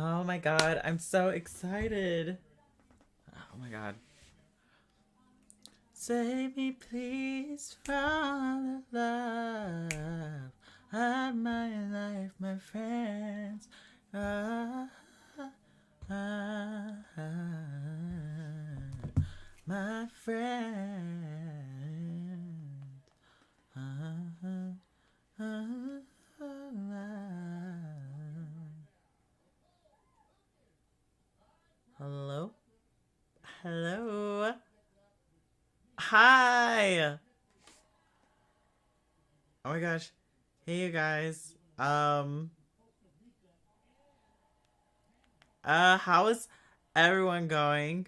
Oh my god, I'm so excited. Oh my god. Save me please from the love of my life, my friends. Ah, ah, ah, my friend. Ah, ah, ah. Hello? Hello? Hi! Oh my gosh. Hey you guys. How is everyone going?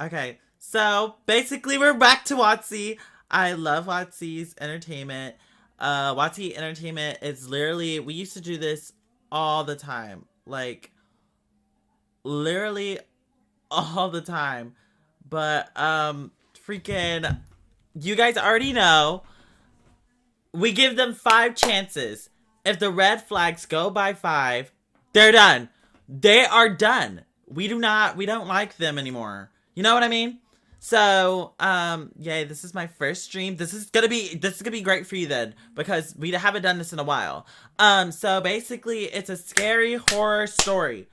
Okay. So, basically we're back to Wansee. I love Wansee's entertainment. Wansee Entertainment is literally, we used to do this all the time. Like, literally all the time. But, freaking, you guys already know, we give them 5 chances. If the red flags go by 5, they're done. They are done. We don't like them anymore. You know what I mean? So, yay, this is my first stream. This is gonna be great for you then, because we haven't done this in a while. So basically, it's a scary horror story.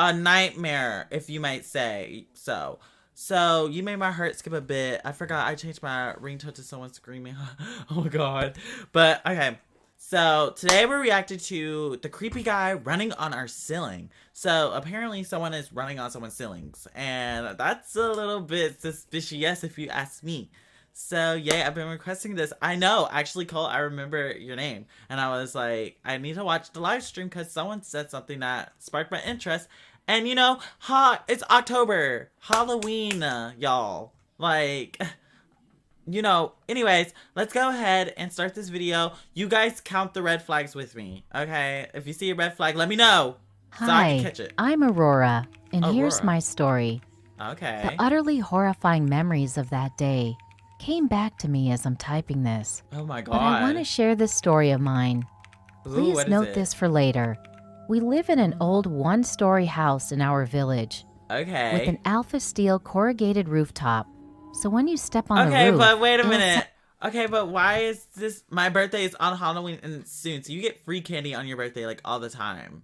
A nightmare, if you might say so. So, you made my heart skip a bit. I forgot I changed my ringtone to someone screaming. Oh my god. But, okay. So, today we're reacting to the creepy guy running on our ceiling. So, apparently someone is running on someone's ceilings. And that's a little bit suspicious if you ask me. So, yeah, I've been requesting this. I know, actually, Cole, I remember your name. And I was like, I need to watch the live stream because someone said something that sparked my interest. And, you know, it's October. Halloween, y'all. Like, you know, anyways, let's go ahead and start this video. You guys count the red flags with me, okay? If you see a red flag, let me know so I can catch it. I'm Aurora, and here's my story. Okay. The utterly horrifying memories of that day came back to me as I'm typing this. Oh my god. But I want to share this story of mine. Please note this for later. We live in an old one-story house in our village. Okay. With an alpha steel corrugated rooftop. So when you step on the roof... Okay, but wait a minute. Okay, but why is this... My birthday is on Halloween and soon, so you get free candy on your birthday, like, all the time.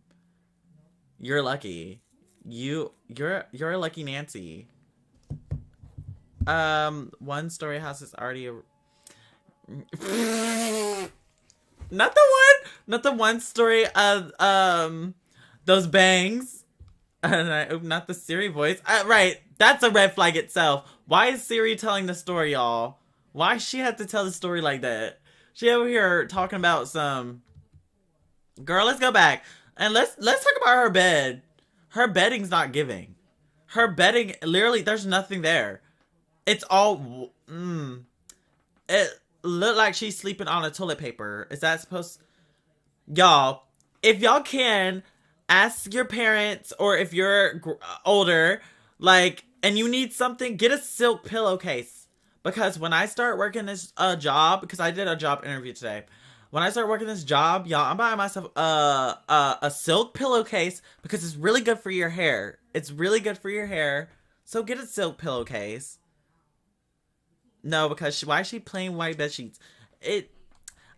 You're lucky. You're a lucky Nancy. One-story house is already a... Not the one story of, those bangs. Not the Siri voice. Right, that's a red flag itself. Why is Siri telling the story, y'all? Why she have to tell the story like that? She over here talking about some... Girl, let's go back. And let's talk about her bed. Her bedding's not giving. Her bedding, literally, there's nothing there. It's all... It looked like she's sleeping on a toilet paper. Is that supposed... Y'all, if y'all can, ask your parents, or if you're older, like, and you need something, get a silk pillowcase. Because when I start working this job, because I did a job interview today. When I start working this job, y'all, I'm buying myself a silk pillowcase because it's really good for your hair. It's really good for your hair. So get a silk pillowcase. No, because why is she plain white bed sheets?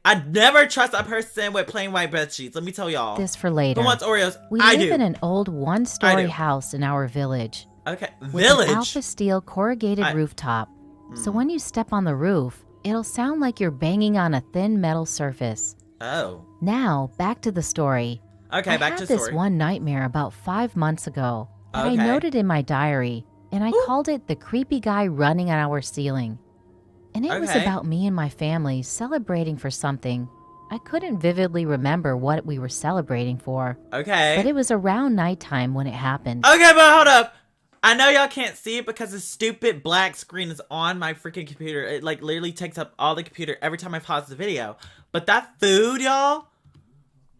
I'd never trust a person with plain white bed sheets. Let me tell y'all. This for later. Who wants Oreos? We live in an old one-story house in our village. Okay, with an alpha steel corrugated rooftop. So when you step on the roof, it'll sound like you're banging on a thin metal surface. Oh. Now, back to the story. Okay, back to the story. I had this one nightmare about 5 months ago that I noted in my diary, and I called it the creepy guy running on our ceiling. And it was about me and my family celebrating for something. I couldn't vividly remember what we were celebrating for. Okay. But it was around nighttime when it happened. Okay, but hold up. I know y'all can't see it because the stupid black screen is on my freaking computer. It, like, literally takes up all the computer every time I pause the video. But that food, y'all,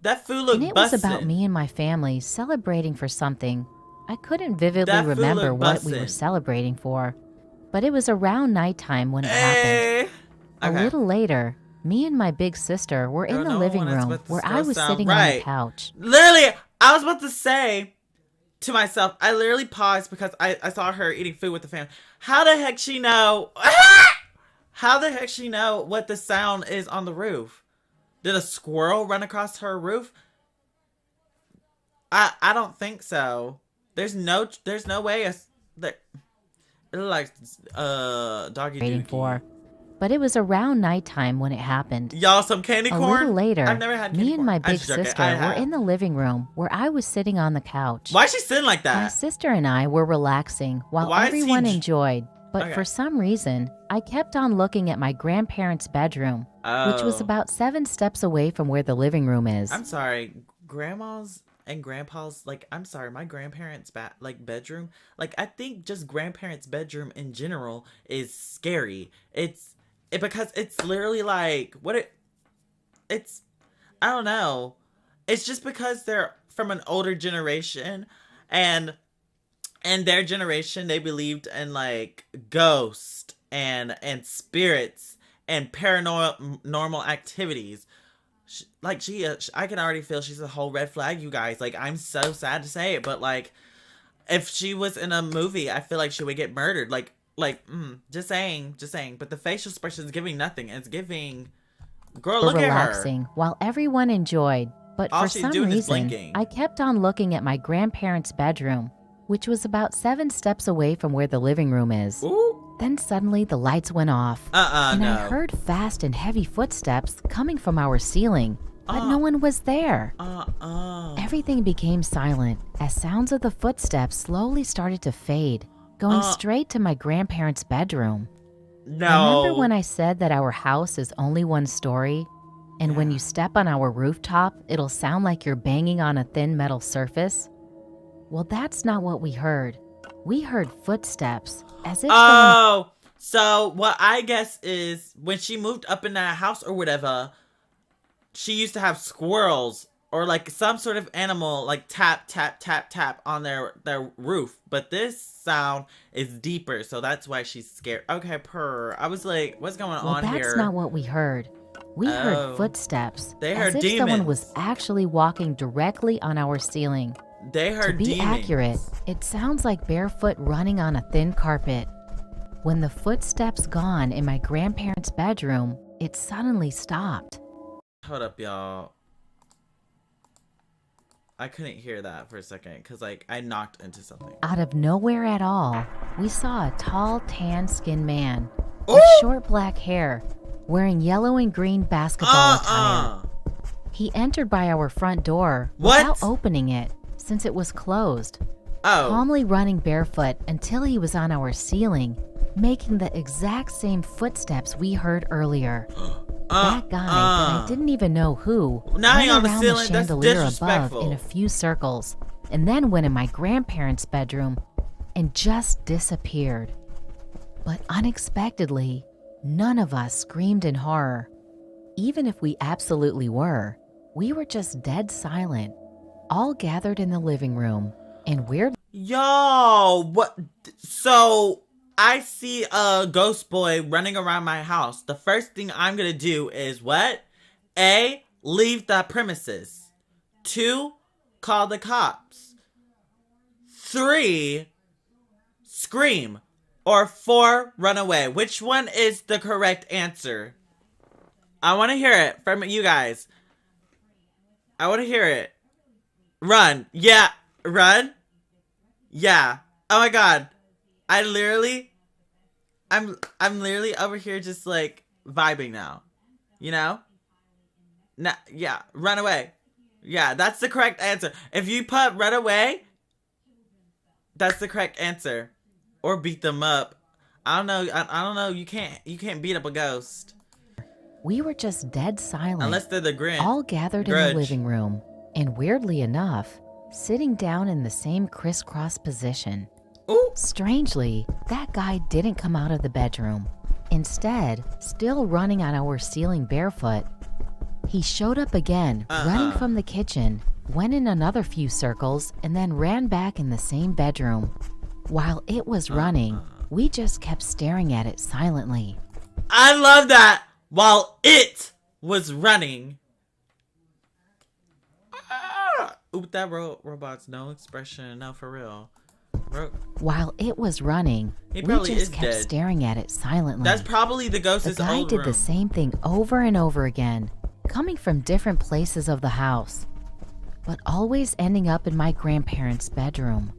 that food looked busted. And it was about me and my family celebrating for something. I couldn't vividly remember what we were celebrating for. But it was around nighttime when it happened. A little later, me and my big sister were in the living room where I was sitting on the couch. Literally, I was about to say to myself, I literally paused because I saw her eating food with the family. How the heck she know? How the heck she know what the sound is on the roof? Did a squirrel run across her roof? I don't think so. There's no way that it like doggy waiting for. But it was around nighttime when it happened. Y'all, some candy corn? A little later, I've never had candy me and my big sister were in the living room where I was sitting on the couch. Why is she sitting like that? My sister and I were relaxing while everyone enjoyed. But for some reason, I kept on looking at my grandparents' bedroom, which was about 7 steps away from where the living room is. I'm sorry, grandmas and grandpas, like, I'm sorry, my grandparents' bedroom, like, I think just grandparents' bedroom in general is scary. Because it's literally like, it's, I don't know. It's just because they're from an older generation, and their generation, they believed in, like, ghosts and spirits and paranormal activities. I can already feel she's a whole red flag, you guys. Like, I'm so sad to say it, but, like, if she was in a movie, I feel like she would get murdered. Just saying. But the facial expression is giving nothing. It's giving, girl, look at her. Relaxing while everyone enjoyed, but for some reason, I kept on looking at my grandparents' bedroom, which was about 7 steps away from where the living room is. Ooh. Then suddenly the lights went off, and I heard fast and heavy footsteps coming from our ceiling, but no one was there. Everything became silent as sounds of the footsteps slowly started to fade, going straight to my grandparents' bedroom. No. Remember when I said that our house is only 1 story? And when you step on our rooftop, it'll sound like you're banging on a thin metal surface? Well, that's not what we heard. We heard footsteps, as if so what I guess is when she moved up in that house or whatever, she used to have squirrels or like some sort of animal like tap, tap, tap, tap on their roof. But this sound is deeper, so that's why she's scared. Okay, I was like, what's going on here? Well, that's not what we heard. We heard footsteps. They heard as if demons. Someone was actually walking directly on our ceiling. They heard demons. To be accurate, it sounds like barefoot running on a thin carpet. When the footsteps gone in my grandparents' bedroom, it suddenly stopped. Hold up, y'all. I couldn't hear that for a second because, like, I knocked into something. Out of nowhere at all, we saw a tall, tan-skinned man with short black hair, wearing yellow and green basketball attire. He entered by our front door without opening it, since it was closed. Calmly running barefoot until he was on our ceiling, making the exact same footsteps we heard earlier. That guy that I didn't even know who went around the chandelier above in a few circles, and then went in my grandparents' bedroom and just disappeared. But unexpectedly, none of us screamed in horror. Even if we absolutely were, we were just dead silent, all gathered in the living room, and Yo, what? So, I see a ghost boy running around my house. The first thing I'm gonna do is what? A, leave the premises. 2, call the cops. 3, scream. Or 4, run away. Which one is the correct answer? I want to hear it from you guys. I want to hear it. Run. Yeah. Run. Yeah. Oh my god. I'm literally over here just like vibing now. You know? Yeah. Run away. Yeah, that's the correct answer. If you put run away, that's the correct answer. Or beat them up. I don't know. I don't know. You can't beat up a ghost. We were just dead silent. Unless they're the Grinch. All gathered in the living room. And weirdly enough, sitting down in the same crisscross position. Ooh. Strangely, that guy didn't come out of the bedroom. Instead, still running on our ceiling barefoot, he showed up again, running from the kitchen, went in another few circles, and then ran back in the same bedroom. While it was running, we just kept staring at it silently. I love that. While it was running. Oop, that robot's no expression. No, for real. While it was running, we just kept staring at it silently. That's probably the ghost's old room. The guy did the same thing over and over again, coming from different places of the house, but always ending up in my grandparents' bedroom.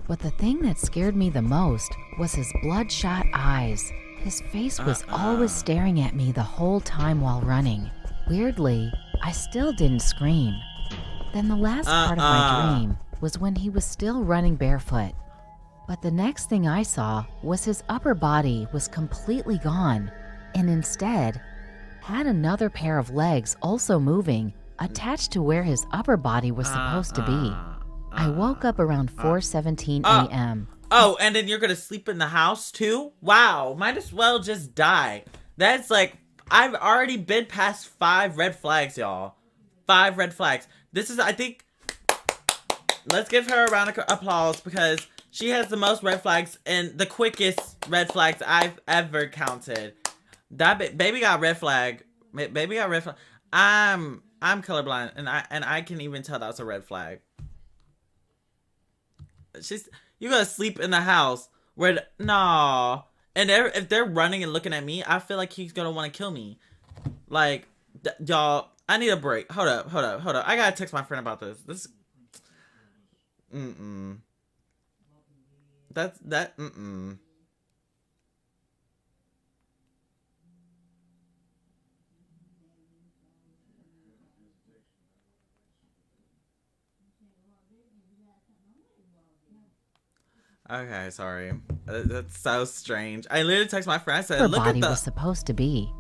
But the thing that scared me the most was his bloodshot eyes. His face was always staring at me the whole time while running. Weirdly, I still didn't scream. Then the last part of my dream was when he was still running barefoot. But the next thing I saw was his upper body was completely gone, and instead had another pair of legs also moving, attached to where his upper body was supposed to be. I woke up around 4:17 a.m. Oh, and then you're gonna sleep in the house too? Wow, might as well just die. That's like, I've already been past 5 red flags, y'all. 5 red flags. This is, I think, let's give her a round of applause because she has the most red flags and the quickest red flags I've ever counted. That baby got red flag. Baby got red flag. I'm colorblind and I can even tell that's a red flag. You're gonna sleep in the house where no, and if they're running and looking at me, I feel like he's gonna want to kill me. Like, y'all, I need a break. Hold up. I gotta text my friend about this. Okay, sorry. That's so strange. I literally texted my friend. I said, "Look at the body was supposed to be."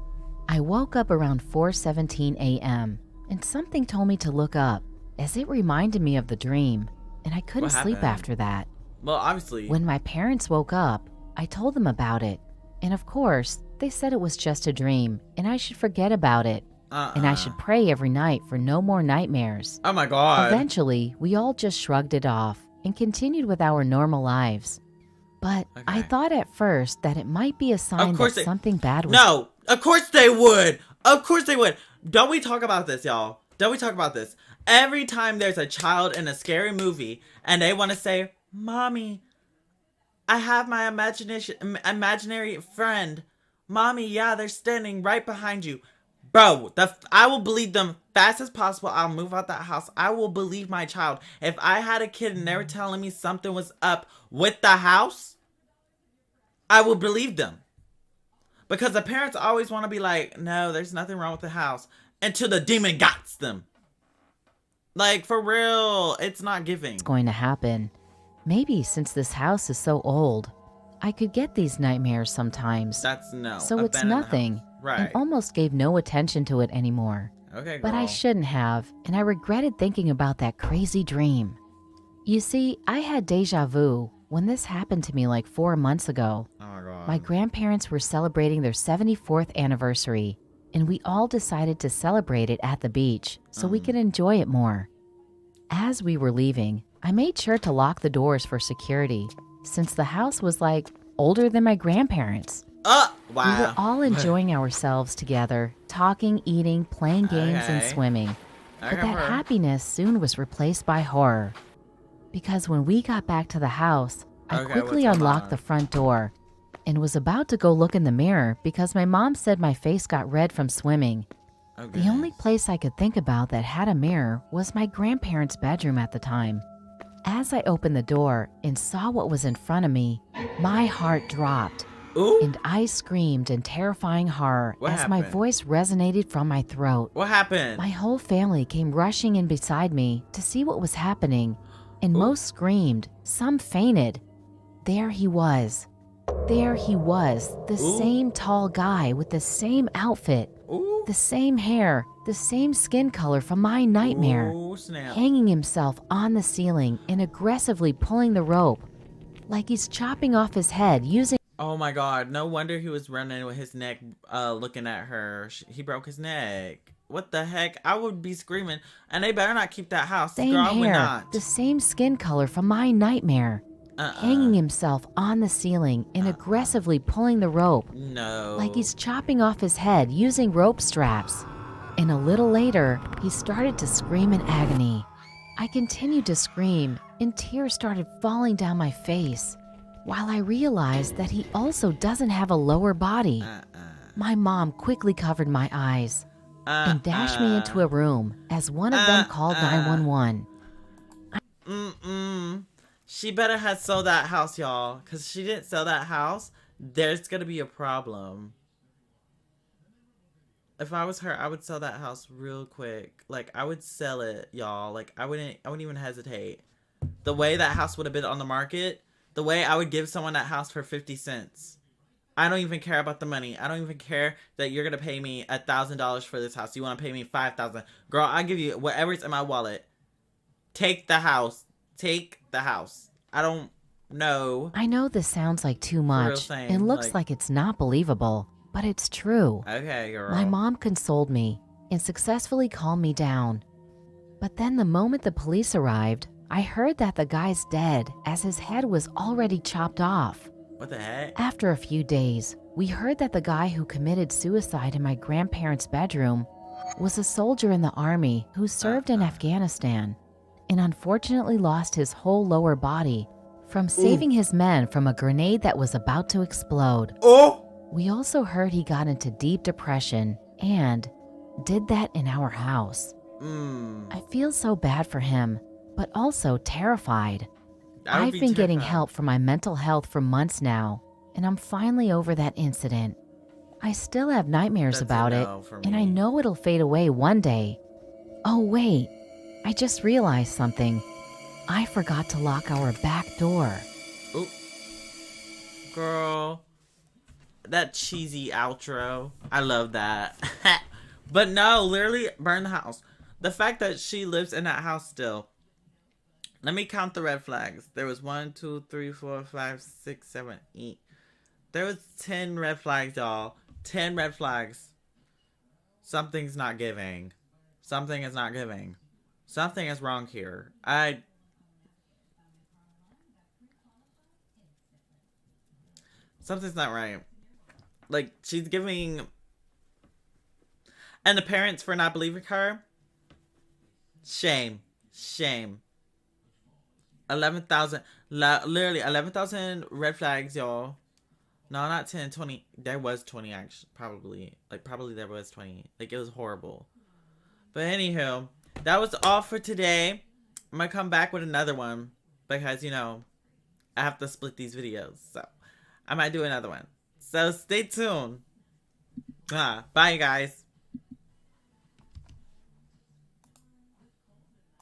I woke up around 4:17 a.m. and something told me to look up, as it reminded me of the dream, and I couldn't sleep after that. Well, obviously. When my parents woke up, I told them about it, and of course, they said it was just a dream, and I should forget about it, and I should pray every night for no more nightmares. Oh my God. Eventually, we all just shrugged it off and continued with our normal lives. But I thought at first that it might be a sign that something bad was... No, of course they would. Of course they would. Don't we talk about this, y'all? Don't we talk about this? Every time there's a child in a scary movie and they want to say, "Mommy, I have my imaginary friend. Mommy, yeah, they're standing right behind you." Bro, I will believe them fast as possible. I'll move out that house. I will believe my child. If I had a kid and they were telling me something was up with the house, I will believe them. Because the parents always want to be like, "No, there's nothing wrong with the house," until the demon gots them. Like, for real, it's not giving. It's going to happen. Maybe since this house is so old, I could get these nightmares sometimes. That's no. So it's nothing. Right. And almost gave no attention to it anymore. Okay, girl. But I shouldn't have, and I regretted thinking about that crazy dream. You see, I had deja vu when this happened to me like 4 months ago. Oh my God. My grandparents were celebrating their 74th anniversary, and we all decided to celebrate it at the beach so we could enjoy it more. As we were leaving, I made sure to lock the doors for security, since the house was like older than my grandparents. Wow. We were all enjoying ourselves together, talking, eating, playing games, and swimming. But that happiness soon was replaced by horror. Because when we got back to the house, I quickly unlocked the front door and was about to go look in the mirror because my mom said my face got red from swimming. The only place I could think about that had a mirror was my grandparents' bedroom at the time. As I opened the door and saw what was in front of me, my heart dropped. Ooh. And I screamed in terrifying horror my voice resonated from my throat. What happened? My whole family came rushing in beside me to see what was happening, and most screamed, some fainted. There he was. The same tall guy with the same outfit, the same hair, the same skin color from my nightmare, hanging himself on the ceiling and aggressively pulling the rope, like he's chopping off his head using... Oh my God, no wonder he was running with his neck, looking at her. He broke his neck. What the heck? I would be screaming, and they better not keep that house. Same Girl, hair, not. the same skin color from my nightmare, hanging himself on the ceiling and aggressively pulling the rope, no, like he's chopping off his head using rope straps. and a little later, he started to scream in agony. I continued to scream, and tears started falling down my face, while I realized that he also doesn't have a lower body. My mom quickly covered my eyes and dashed me into a room as one of them called 911. She better have sold that house, y'all. Because she didn't sell that house, there's going to be a problem. If I was her, I would sell that house real quick. Like, I would sell it, y'all. Like, I wouldn't even hesitate. The way that house would have been on the market, the way I would give someone that house for 50 cents. I don't even care about the money. I don't even care that you're going to pay me $1,000 for this house. You want to pay me $5,000. Girl, I'll give you whatever's in my wallet. Take the house. Take the house. I don't know. I know this sounds like too much and looks like it's not believable, but it's true. Okay, girl. My mom consoled me and successfully calmed me down. But then the moment the police arrived, I heard that the guy's dead as his head was already chopped off. What the heck? After a few days, we heard that the guy who committed suicide in my grandparents' bedroom was a soldier in the army who served in Afghanistan and unfortunately lost his whole lower body from saving his men from a grenade that was about to explode. We also heard he got into deep depression and did that in our house. I feel so bad for him, but also terrified. I've been getting help for my mental health for months now, and I'm finally over that incident. I still have nightmares about it, and I know it'll fade away one day. Oh wait, I just realized something. I forgot to lock our back door. Oop. Girl, that cheesy outro. I love that. But no, literally burn the house. The fact that she lives in that house still. Let me count the red flags. There was 1, 2, 3, 4, 5, 6, 7, 8. There was 10 red flags, y'all. 10 red flags. Something's not giving. Something is not giving. Something is wrong here. Something's not right. Like, she's giving... And the parents for not believing her? Shame. Shame. 11,000. Literally, 11,000 red flags, y'all. No, not 10, 20. There was 20, actually. Probably. Like, probably there was 20. Like, it was horrible. But anywho, that was all for today. I'm gonna come back with another one. Because, you know, I have to split these videos. So, I might do another one. So, stay tuned. Bye, you guys.